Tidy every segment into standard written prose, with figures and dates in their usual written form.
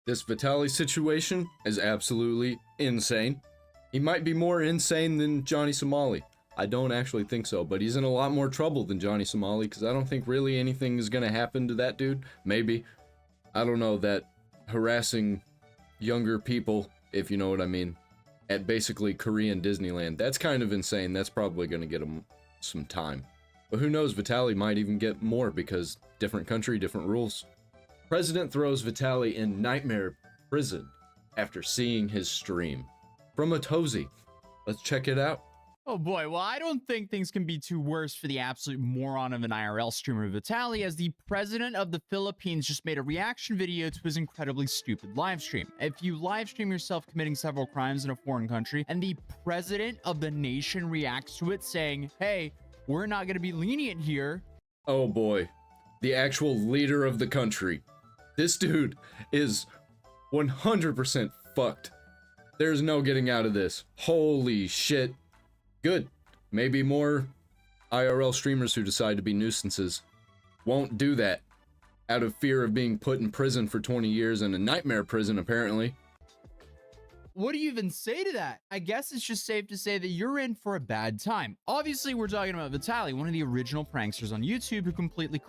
This Vitali situation is absolutely insane. He might be more insane than Johnny Somali. I don't actually think so, but he's in a lot more trouble than Johnny Somali because I don't think really anything is gonna happen to that dude. Maybe. I don't know, that harassing younger people, if you know what I mean, at basically Korean Disneyland. That's kind of insane. That's probably gonna get him some time. But who knows, Vitali might even get more because different country, different rules. President throws Vitali in nightmare prison after seeing his stream. From a Tozy. Let's check it out. Oh boy, well, I don't think things can be too worse for the absolute moron of an IRL streamer Vitali, as the president of the Philippines just made a reaction video to his incredibly stupid livestream. If you livestream yourself committing several crimes in a foreign country, and the president of the nation reacts to it saying, hey, we're not going to be lenient here. Oh boy, the actual leader of the country. This dude is 100% fucked. There's no getting out of this. Holy shit. Good. Maybe more IRL streamers who decide to be nuisances won't do that out of fear of being put in prison for 20 years in a nightmare prison, apparently. What do you even say to that? I guess it's just safe to say that you're in for a bad time. Obviously, we're talking about Vitali, one of the original pranksters on YouTube who completely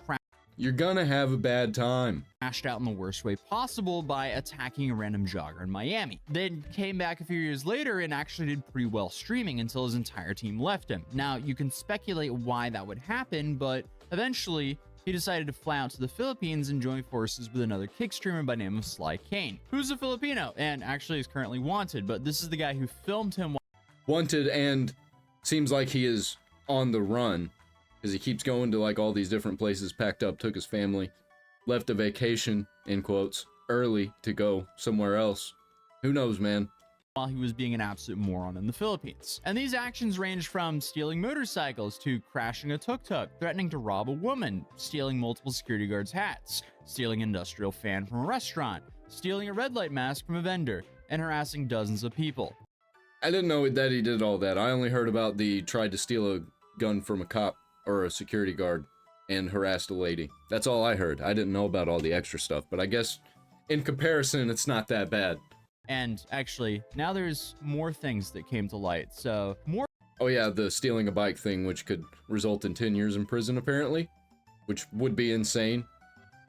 You're gonna have a bad time. crashed out in the worst way possible by attacking a random jogger in Miami. Then came back a few years later and actually did pretty well streaming until his entire team left him. Now, you can speculate why that would happen, but eventually he decided to fly out to the Philippines and join forces with another kick streamer by the name of Sly Kane, who's a Filipino and actually is currently wanted, but this is the guy who filmed him. Wanted, and seems like he is on the run because he keeps going to like all these different places, packed up, took his family, left a vacation, in quotes, early to go somewhere else. Who knows, man? While he was being an absolute moron in the Philippines. And these actions range from stealing motorcycles to crashing a tuk-tuk, threatening to rob a woman, stealing multiple security guards' hats, stealing an industrial fan from a restaurant, stealing a red light mask from a vendor, and harassing dozens of people. I didn't know that he did all that. I only heard about the tried to steal a gun from a cop or a security guard and harassed a lady. That's all I heard. I didn't know about all the extra stuff, but I guess in comparison, it's not that bad. And actually, now there's more things that came to light. So more. Oh yeah, the stealing a bike thing, which could result in 10 years in prison, apparently, which would be insane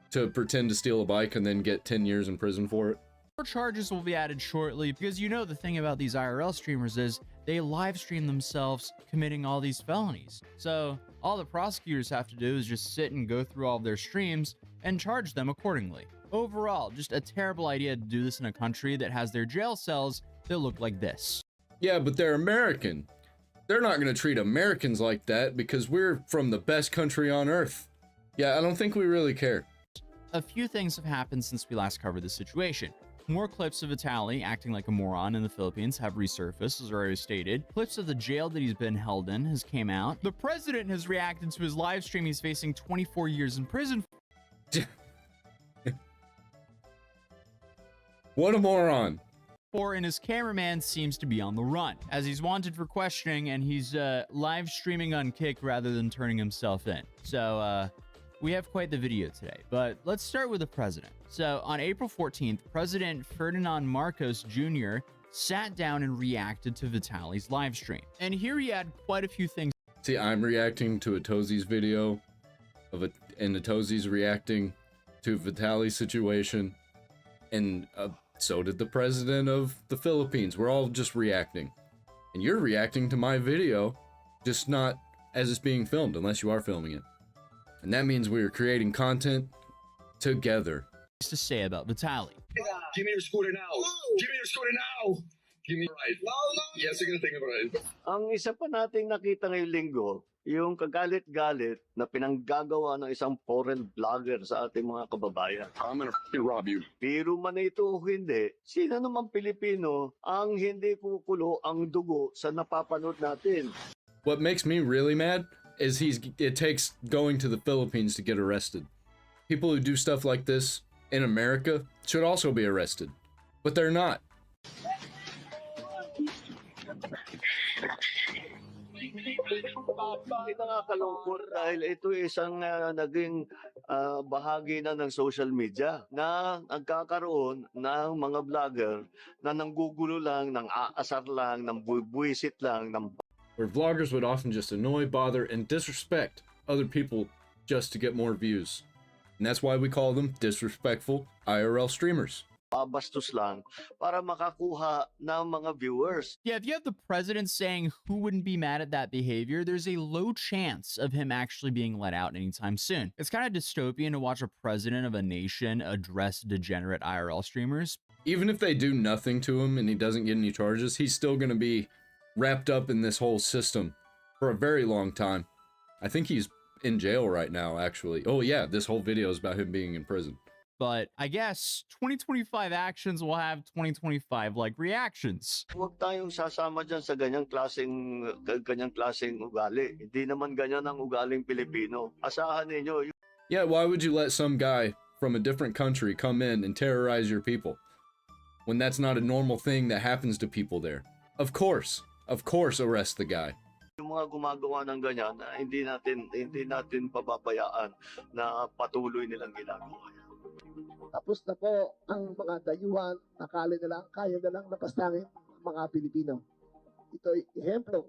to pretend to steal a bike and then get 10 years in prison for it. More charges will be added shortly because you know the thing about these IRL streamers is they live stream themselves committing all these felonies. So all the prosecutors have to do is just sit and go through all of their streams and charge them accordingly. Overall, just a terrible idea to do this in a country that has their jail cells that look like this. Yeah, but they're American. They're not going to treat Americans like that because we're from the best country on earth. Yeah, I don't think we really care. A few things have happened since we last covered this situation. More clips of Vitali acting like a moron in the Philippines have resurfaced, as already stated. Clips of the jail that he's been held in has came out. The president has reacted to his live stream. He's facing 24 years in prison. What a moron. And his cameraman seems to be on the run, as he's wanted for questioning, and he's live streaming on Kick rather than turning himself in. So, we have quite the video today, but let's start with the president. So on April 14th, President Ferdinand Marcos Jr. sat down and reacted to Vitali's live stream. And here he had quite a few things. See, I'm reacting to a Tozy's video and the Tozy's reacting to Vitali's situation, and so did the president of the Philippines. We're all just reacting. And you're reacting to my video, just not as it's being filmed, unless you are filming it. And that means we are creating content together. To say about Vitali. Give me your scooter now. Give me your scooter now. Give me a ride. No. Yes, you're gonna take a ride. Ang isa pa nating nakita ngayong linggo, yung kagalit-galit na pinanggagawa ng isang foreign vlogger sa ating mga kababayan. I'm gonna rob you. Pero man ito o hindi, sino naman Pilipino ang hindi kukulo ang dugo sa napapanood natin? What makes me really mad is it takes going to the Philippines to get arrested. People who do stuff like this in America should also be arrested, but they're not. Ito nakakalungkot dahil ito isang naging bahagi na ng social media na nagkakaroon ng mga vlogger na nanggugulo lang, nang aasar lang, nang buwisit lang, ng Where vloggers would often just annoy, bother, and disrespect other people just to get more views. And that's why we call them disrespectful IRL streamers. babastos lang para makakuha ng mga viewers. Yeah, if you have the president saying who wouldn't be mad at that behavior, there's a low chance of him actually being let out anytime soon. It's kind of dystopian to watch a president of a nation address degenerate IRL streamers. Even if they do nothing to him and he doesn't get any charges, he's still going to be wrapped up in this whole system for a very long time. I think he's in jail right now, actually. Oh yeah, this whole video is about him being in prison. But I guess 2025 actions will have 2025 like reactions. Huwag tayong sasama dyan sa ganyang klaseng ugali. Hindi naman ganyan ang ugaling Pilipino. Asahan ninyo. Yeah, why would you let some guy from a different country come in and terrorize your people when that's not a normal thing that happens to people there? Of course arrest the guy. Yung mga gumagawa ng ganyan, hindi natin pababayaan na patuloy nilang ginagawa. Tapos na po ang mga dayuhan, akala nila kaya na lang napastangin mga Pilipino. Ito'y ehemplo.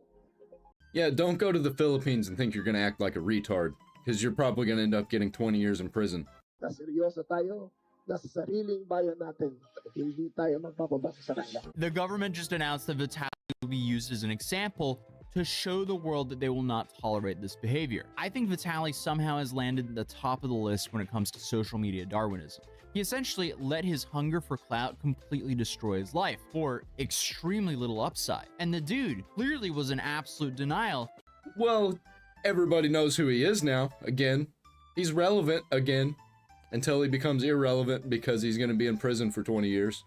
Yeah, don't go to the Philippines and think you're gonna act like a retard, because you're probably gonna end up getting 20 years in prison. Na seryoso tayo na sa sariling bayan natin. Hindi tayo magpapabasa sa kanila. The government just announced that Vitali will be used as an example to show the world that they will not tolerate this behavior. I think Vitali somehow has landed at the top of the list when it comes to social media Darwinism. He essentially let his hunger for clout completely destroy his life for extremely little upside. And the dude clearly was in absolute denial. Well, everybody knows who he is now, again. He's relevant again, until he becomes irrelevant because he's gonna be in prison for 20 years.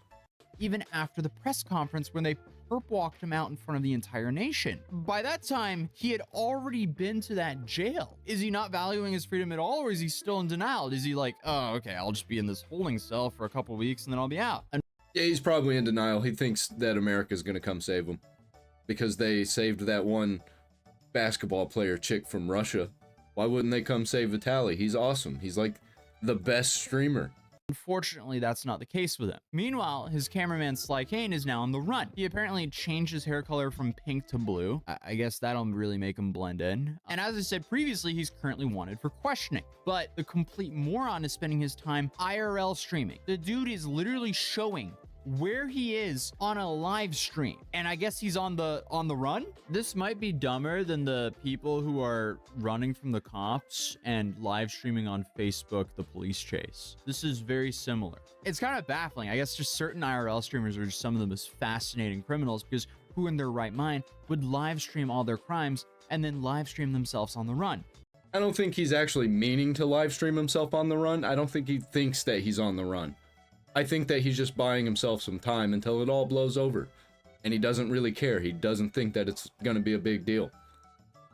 Even after the press conference when they perp walked him out in front of the entire nation. By that time, he had already been to that jail. Is he not valuing his freedom at all, or is he still in denial? Is he like, oh, okay, I'll just be in this holding cell for a couple weeks and then I'll be out? And Yeah, he's probably in denial. He thinks that America's gonna come save him because they saved that one basketball player chick from Russia. Why wouldn't they come save Vitali? He's awesome. He's like the best streamer. unfortunately, that's not the case with him. Meanwhile, his cameraman Sly Kane is now on the run. He apparently changed his hair color from pink to blue. I guess that'll really make him blend in. And as I said previously, he's currently wanted for questioning. But the complete moron is spending his time IRL streaming. The dude is literally showing where he is on a live stream, and I guess he's on the run. This might be dumber than the people who are running from the cops and live streaming on Facebook the police chase. This is very similar. It's kind of baffling. I guess just certain IRL streamers are just some of the most fascinating criminals, because who in their right mind would live stream all their crimes and then live stream themselves on the run? I don't think he's actually meaning to live stream himself on the run. I don't think he thinks that he's on the run. I think that he's just buying himself some time until it all blows over. And he doesn't really care. He doesn't think that it's going to be a big deal.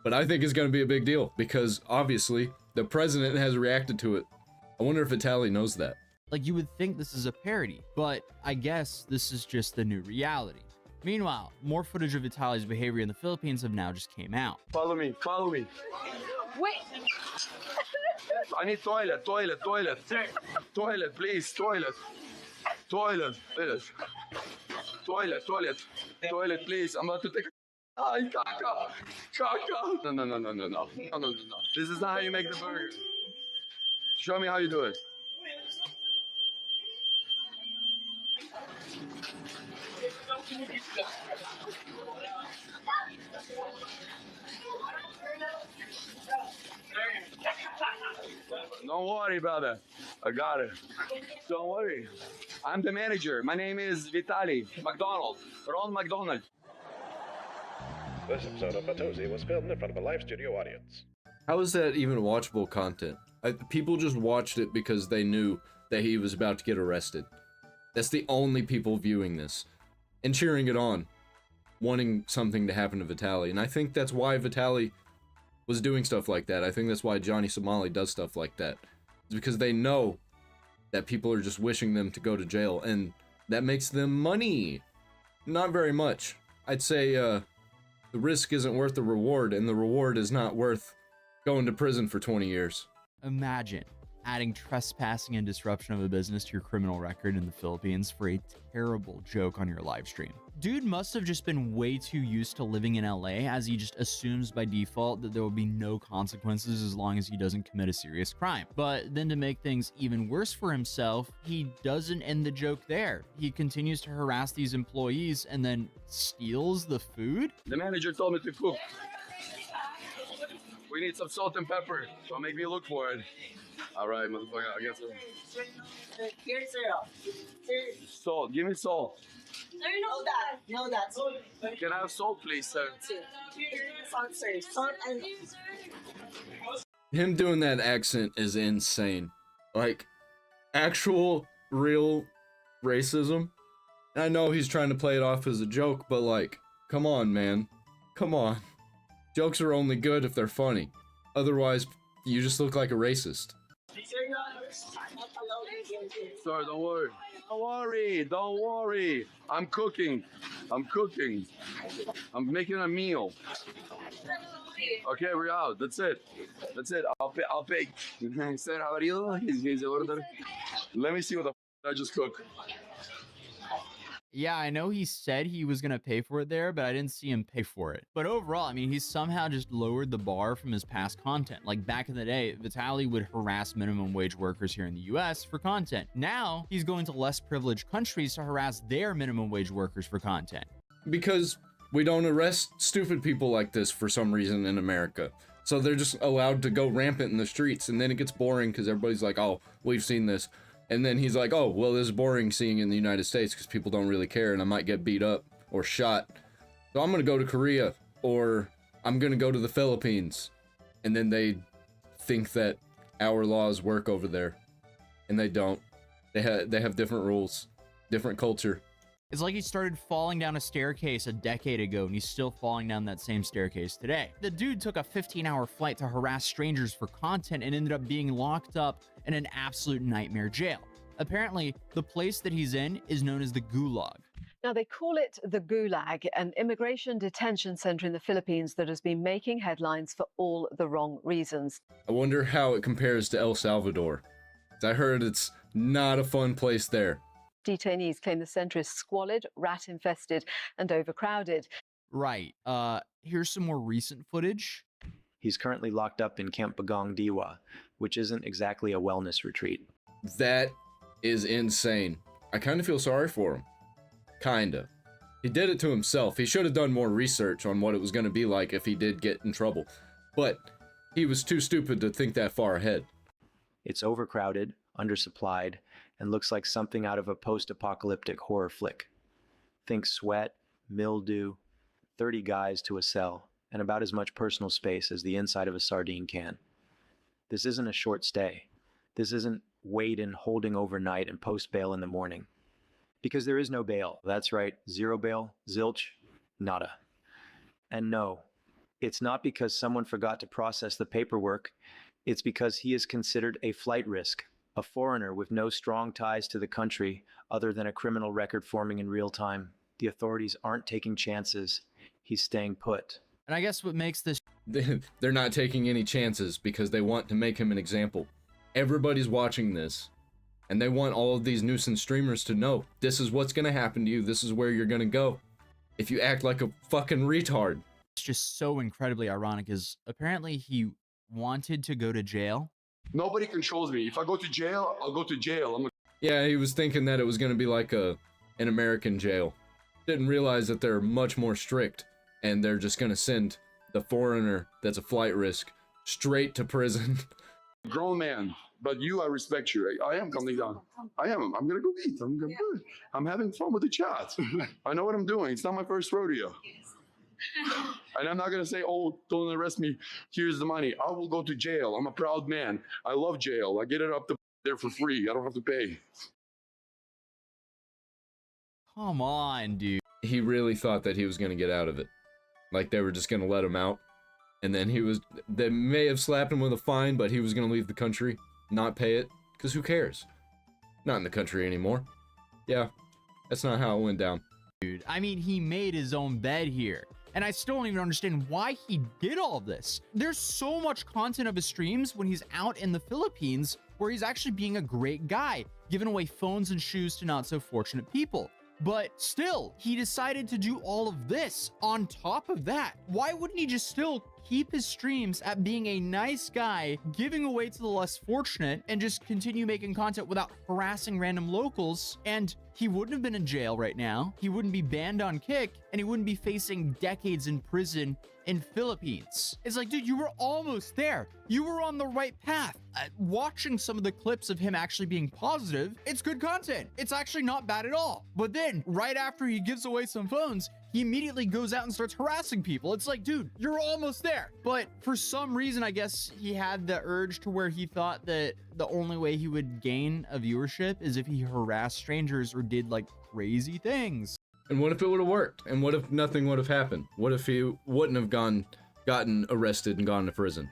But I think it's going to be a big deal because obviously the president has reacted to it. I wonder if Vitali knows that. Like, you would think this is a parody, but I guess this is just the new reality. Meanwhile, more footage of Vitali's behavior in the Philippines have now just came out. Follow me, follow me. Wait. I need toilet, toilet, toilet. Toilet, please, toilet. Toilet, toilet. Toilet, toilet. Toilet, please. I'm about to take a... Ay, caca. Caca. No, no, no, no, no, no. No, no, no, no. This is not how you make the burger. Show me how you do it. Don't worry, brother. I got it. Don't worry. I'm the manager. My name is Vitali. McDonald. Ron McDonald. This episode of Batozi was filmed in front of a live studio audience. How is that even watchable content? People just watched it because they knew that he was about to get arrested. That's the only people viewing this and cheering it on, wanting something to happen to Vitali. And I think that's why Vitali was doing stuff like that. I think that's why Johnny Somali does stuff like that. It's because they know that people are just wishing them to go to jail, and that makes them money. Not very much. I'd say The risk isn't worth the reward, and the reward is not worth going to prison for 20 years. Imagine adding trespassing and disruption of a business to your criminal record in the Philippines for a terrible joke on your live stream. Dude must have just been way too used to living in LA, as he just assumes by default that there will be no consequences as long as he doesn't commit a serious crime. But then to make things even worse for himself, he doesn't end the joke there. He continues to harass these employees and then steals the food? The manager told me to cook. We need some salt and pepper. So make me look for it. All right, motherfucker, I guess so. Here's zero. Salt, give me salt. No that. No that. Can I have salt, please, sir? Salt, sir. Salt and Him doing that accent is insane. Like, actual, real racism. I know he's trying to play it off as a joke, but like, come on, man. Come on. Jokes are only good if they're funny. Otherwise, you just look like a racist. Sorry, don't worry. Don't worry, don't worry. I'm cooking. I'm cooking. I'm making a meal. Okay, we're out. That's it. That's it. I'll pay. I'll pay. Sir, how are you? He's order. Let me see what the I just cooked. Yeah, I know he said he was going to pay for it there, but I didn't see him pay for it. But overall, I mean, he's somehow just lowered the bar from his past content. Like back in the day, Vitali would harass minimum wage workers here in the US for content. Now, he's going to less privileged countries to harass their minimum wage workers for content. Because we don't arrest stupid people like this for some reason in America. So they're just allowed to go rampant in the streets, and then it gets boring because everybody's like, oh, we've seen this. And then he's like, oh, well, this is boring seeing in the United States because people don't really care and I might get beat up or shot. So I'm going to go to Korea, or I'm going to go to the Philippines. And then they think that our laws work over there. And they don't. They have different rules, different culture. It's like he started falling down a staircase a decade ago and he's still falling down that same staircase today. The dude took a 15-hour flight to harass strangers for content and ended up being locked up in an absolute nightmare jail. Apparently, the place that he's in is known as the Gulag. Now, they call it the Gulag, an immigration detention center in the Philippines that has been making headlines for all the wrong reasons. I wonder how it compares to El Salvador. I heard it's not a fun place there. Detainees claim the center is squalid, rat-infested, and overcrowded. Right. Here's some more recent footage. He's currently locked up in Camp Bagong Diwa, which isn't exactly a wellness retreat. That is insane. I kind of feel sorry for him. Kinda. He did it to himself. He should have done more research on what it was going to be like if he did get in trouble. But he was too stupid to think that far ahead. It's overcrowded, undersupplied, and looks like something out of a post-apocalyptic horror flick. Think sweat, mildew, 30 guys to a cell, and about as much personal space as the inside of a sardine can. This isn't a short stay. This isn't wait and holding overnight and post bail in the morning. Because there is no bail. That's right, zero bail, zilch, nada. And no, it's not because someone forgot to process the paperwork. It's because he is considered a flight risk, a foreigner with no strong ties to the country other than a criminal record forming in real time. The authorities aren't taking chances. He's staying put. And I guess what makes this They're not taking any chances because they want to make him an example. Everybody's watching this, and they want all of these nuisance streamers to know this is what's going to happen to you. This is where you're going to go if you act like a fucking retard. It's just so incredibly ironic is apparently he wanted to go to jail. Nobody controls me. If I go to jail, I'll go to jail. Yeah, he was thinking that it was going to be like an American jail. Didn't realize that they're much more strict, and they're just going to send the foreigner that's a flight risk straight to prison. Grown man, but you, I respect you. I am coming down. I am. I'm gonna go eat. I'm good. I'm having fun with the chat. I know what I'm doing. It's not my first rodeo. And I'm not gonna say, oh, don't arrest me. Here's the money. I will go to jail. I'm a proud man. I love jail. I get it up there for free. I don't have to pay. Come on, dude. He really thought that he was going to get out of it. Like they were just going to let him out. And then they may have slapped him with a fine, but he was going to leave the country, not pay it, because who cares? Not in the country anymore. Yeah, that's not how it went down. Dude, I mean, he made his own bed here. And I still don't even understand why he did all this. There's so much content of his streams when he's out in the Philippines where he's actually being a great guy, giving away phones and shoes to not so fortunate people. But still, he decided to do all of this on top of that. Why wouldn't he just still keep his streams at being a nice guy, giving away to the less fortunate, and just continue making content without harassing random locals? And he wouldn't have been in jail right now. He wouldn't be banned on Kick, and he wouldn't be facing decades in prison in Philippines. It's like, dude, you were almost there. You were on the right path. Watching some of the clips of him actually being positive, it's good content. It's actually not bad at all. But then, right after he gives away some phones, he immediately goes out and starts harassing people. It's like, dude, you're almost there. But for some reason, I guess he had the urge to where he thought that the only way he would gain a viewership is if he harassed strangers or did like crazy things. And what if it would have worked? And what if nothing would have happened? What if he wouldn't have gotten arrested and gone to prison?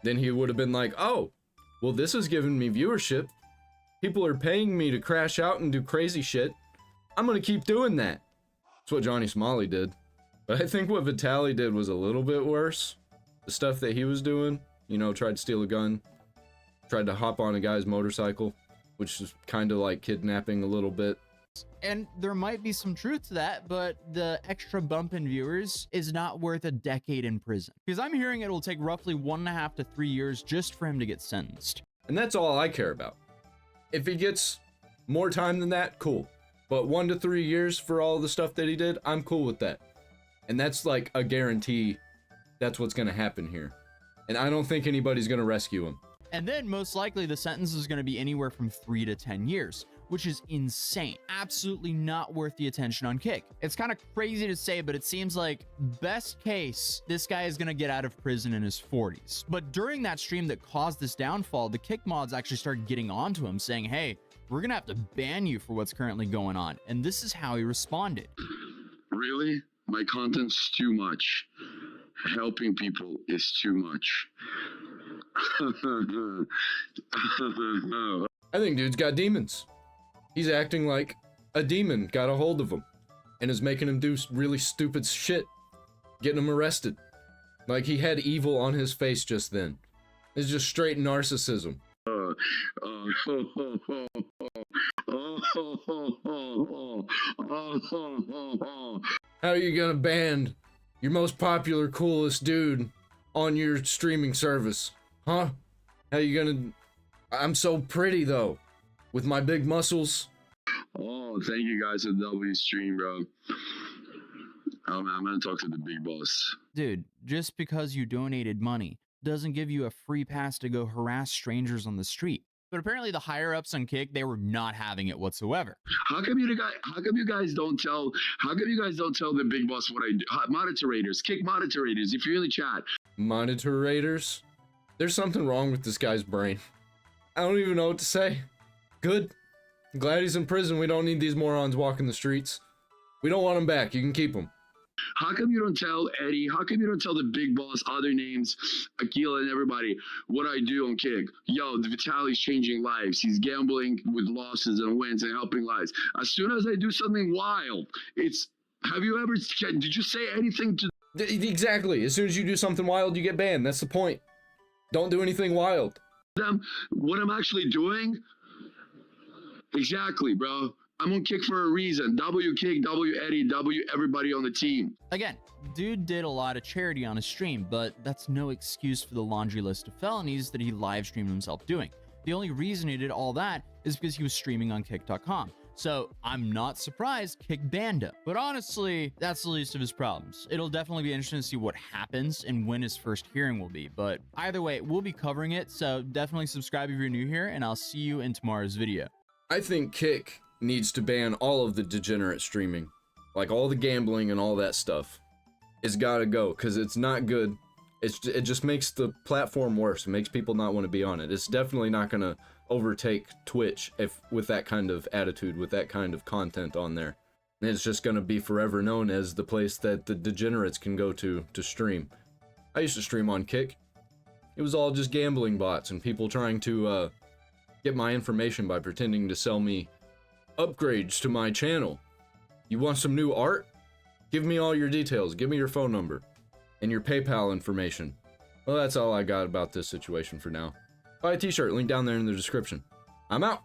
Then he would have been like, oh, well, this is giving me viewership. People are paying me to crash out and do crazy shit. I'm gonna keep doing that. That's what Johnny Somali did. But I think what Vitali did was a little bit worse. The stuff that he was doing, you know, tried to steal a gun, tried to hop on a guy's motorcycle, which is kind of like kidnapping a little bit. And there might be some truth to that, but the extra bump in viewers is not worth a decade in prison. Because I'm hearing it will take roughly 1.5 to 3 years just for him to get sentenced. And that's all I care about. If he gets more time than that, cool. But 1 to 3 years for all the stuff that he did, I'm cool with that. And that's like a guarantee that's what's gonna happen here. And I don't think anybody's gonna rescue him. And then most likely the sentence is going to be anywhere from 3 to 10 years, which is insane. Absolutely not worth the attention on Kick. It's kind of crazy to say, but it seems like best case, this guy is going to get out of prison in his 40s. But during that stream that caused this downfall, the Kick mods actually started getting onto him saying, hey, we're going to have to ban you for what's currently going on. And this is how he responded. Really? My content's too much. Helping people is too much. I think dude's got demons. He's acting like a demon got a hold of him and is making him do really stupid shit, getting him arrested. Like he had evil on his face just then. It's just straight narcissism. How are you gonna ban your most popular, coolest dude on your streaming service? Huh? How you gonna... I'm so pretty though, with my big muscles. Oh, thank you guys for the W stream, bro. Oh man, I'm gonna talk to the big boss. Dude, just because you donated money doesn't give you a free pass to go harass strangers on the street. But apparently the higher ups on Kick, they were not having it whatsoever. How come you guys don't tell the big boss what I do? Moderators, Kick moderators, if you're in the chat. Moderators? There's something wrong with this guy's brain. I don't even know what to say. Good. I'm glad he's in prison. We don't need these morons walking the streets. We don't want him back. You can keep him. How come you don't tell Eddie? How come you don't tell the big boss, other names, Akila and everybody, what I do on Kick? Yo, the Vitali's changing lives. He's gambling with losses and wins and helping lives. As soon as I do something wild, it's, did you say anything to... Exactly. As soon as you do something wild, you get banned. That's the point. Don't do anything wild. Them, what I'm actually doing? Exactly, bro. I'm on Kick for a reason. W Kick, W Eddie, W everybody on the team. Again, dude did a lot of charity on his stream, but that's no excuse for the laundry list of felonies that he live streamed himself doing. The only reason he did all that is because he was streaming on Kick.com. So I'm not surprised Kick banned him. But honestly, that's the least of his problems. It'll definitely be interesting to see what happens and when his first hearing will be. But either way, we'll be covering it. So definitely subscribe if you're new here, and I'll see you in tomorrow's video. I think Kick needs to ban all of the degenerate streaming. Like all the gambling and all that stuff. It's gotta go, because it's not good. It just makes the platform worse. It makes people not want to be on it. It's definitely not gonna overtake Twitch with that kind of attitude, with that kind of content on there. And it's just gonna be forever known as the place that the degenerates can go to stream. I used to stream on Kick. It was all just gambling bots and people trying to get my information by pretending to sell me upgrades to my channel. You want some new art? Give me all your details. Give me your phone number and your PayPal information. Well, that's all I got about this situation for now. Buy a t-shirt, link down there in the description. I'm out.